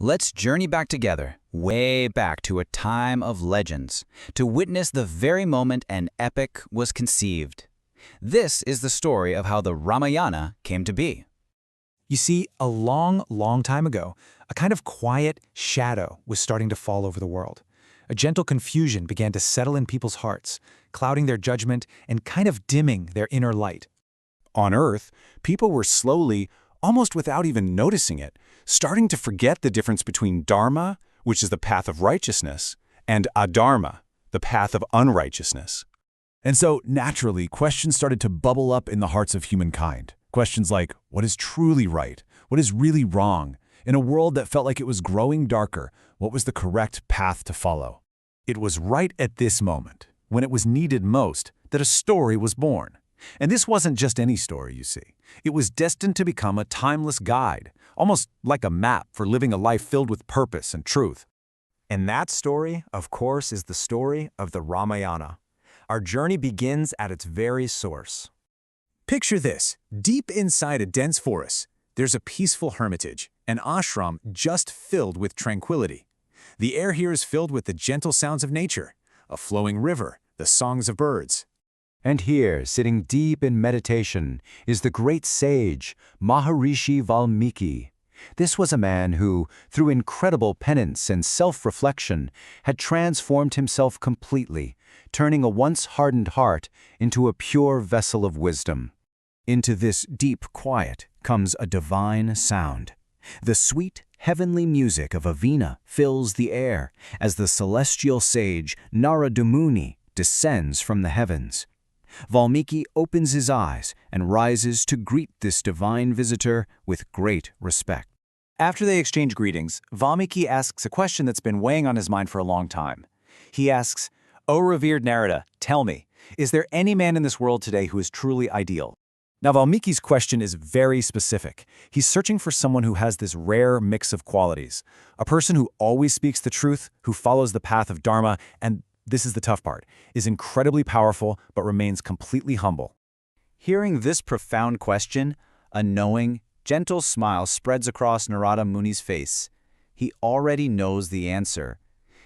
Let's journey back together, way back to a time of legends, to witness the very moment an epic was conceived. This is the story of how the Ramayana came to be. You see, a long time ago, a kind of quiet shadow was starting to fall over the world. A gentle confusion began to settle in people's hearts, clouding their judgment and kind of dimming their inner light. On Earth, people were slowly, almost without even noticing it, starting to forget the difference between Dharma, which is the path of righteousness, and Adharma, the path of unrighteousness. And so, naturally, questions started to bubble up in the hearts of humankind. Questions like, what is truly right? What is really wrong? In a world that felt like it was growing darker, what was the correct path to follow? It was right at this moment, when it was needed most, that a story was born. And this wasn't just any story, you see. It was destined to become a timeless guide, almost like a map for living a life filled with purpose and truth. And that story, of course, is the story of the Ramayana. Our journey begins at its very source. Picture this. Deep inside a dense forest, there's a peaceful hermitage, an ashram just filled with tranquility. The air here is filled with the gentle sounds of nature, a flowing river, the songs of birds. And here, sitting deep in meditation, is the great sage, Maharishi Valmiki. This was a man who, through incredible penance and self-reflection, had transformed himself completely, turning a once hardened heart into a pure vessel of wisdom. Into this deep quiet comes a divine sound. The sweet, heavenly music of a veena fills the air as the celestial sage Narad descends from the heavens. Valmiki opens his eyes and rises to greet this divine visitor with great respect. After they exchange greetings, Valmiki asks a question that's been weighing on his mind for a long time. He asks, "O revered Narada, tell me, is there any man in this world today who is truly ideal?" Now, Valmiki's question is very specific. He's searching for someone who has this rare mix of qualities. A person who always speaks the truth, who follows the path of Dharma, and this is the tough part, is incredibly powerful but remains completely humble. Hearing this profound question, a knowing, gentle smile spreads across Narada Muni's face. He already knows the answer.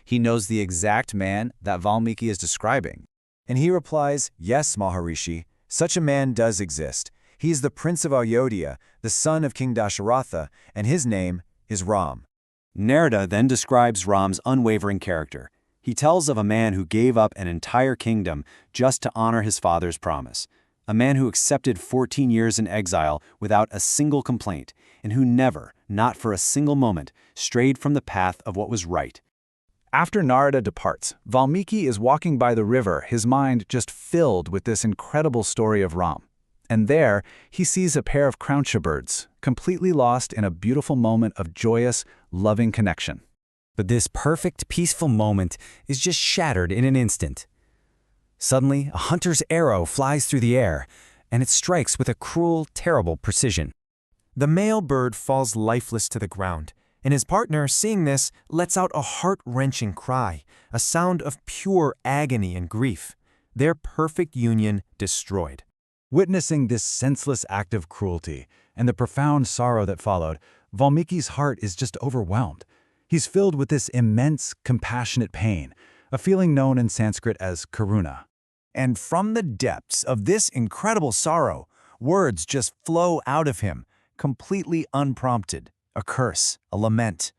He knows the exact man that Valmiki is describing. And he replies, "Yes, Maharishi, such a man does exist. He is the prince of Ayodhya, the son of King Dasharatha, and his name is Ram." Narada then describes Ram's unwavering character. He tells of a man who gave up an entire kingdom just to honor his father's promise. A man who accepted 14 years in exile without a single complaint, and who never, not for a single moment, strayed from the path of what was right. After Narada departs, Valmiki is walking by the river, his mind just filled with this incredible story of Ram. And there, he sees a pair of croucher birds, completely lost in a beautiful moment of joyous, loving connection. But this perfect, peaceful moment is just shattered in an instant. Suddenly, a hunter's arrow flies through the air, and it strikes with a cruel, terrible precision. The male bird falls lifeless to the ground, and his partner, seeing this, lets out a heart-wrenching cry, a sound of pure agony and grief. Their perfect union destroyed. Witnessing this senseless act of cruelty and the profound sorrow that followed, Valmiki's heart is just overwhelmed. He's filled with this immense, compassionate pain, a feeling known in Sanskrit as karuna. And from the depths of this incredible sorrow, words just flow out of him, completely unprompted. A curse, a lament.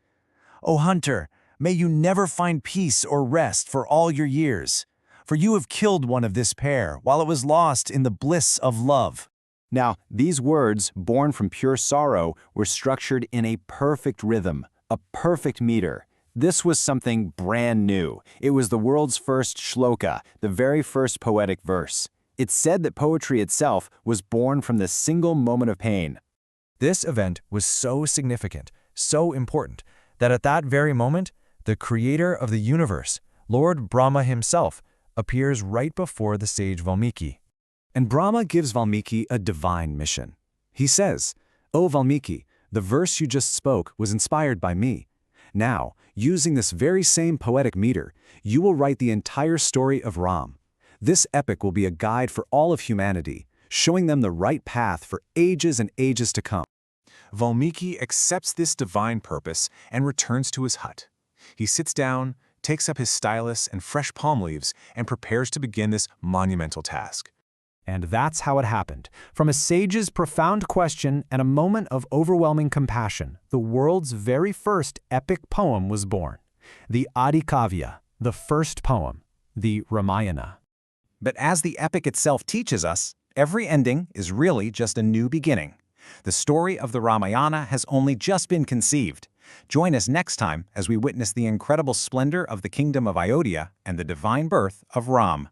"O hunter, may you never find peace or rest for all your years, for you have killed one of this pair while it was lost in the bliss of love." Now, these words, born from pure sorrow, were structured in a perfect rhythm, a perfect meter. This was something brand new. It was the world's first shloka, the very first poetic verse. It said that poetry itself was born from this single moment of pain. This event was so significant, so important, that at that very moment, the creator of the universe, Lord Brahma himself, appears right before the sage Valmiki. And Brahma gives Valmiki a divine mission. He says, "O Valmiki, the verse you just spoke was inspired by me. Now, using this very same poetic meter, you will write the entire story of Ram. This epic will be a guide for all of humanity, showing them the right path for ages and ages to come." Valmiki accepts this divine purpose and returns to his hut. He sits down, takes up his stylus and fresh palm leaves, and prepares to begin this monumental task. And that's how it happened. From a sage's profound question and a moment of overwhelming compassion, the world's very first epic poem was born. The Adi Kavya, the first poem, the Ramayana. But as the epic itself teaches us, every ending is really just a new beginning. The story of the Ramayana has only just been conceived. Join us next time as we witness the incredible splendor of the kingdom of Ayodhya and the divine birth of Ram.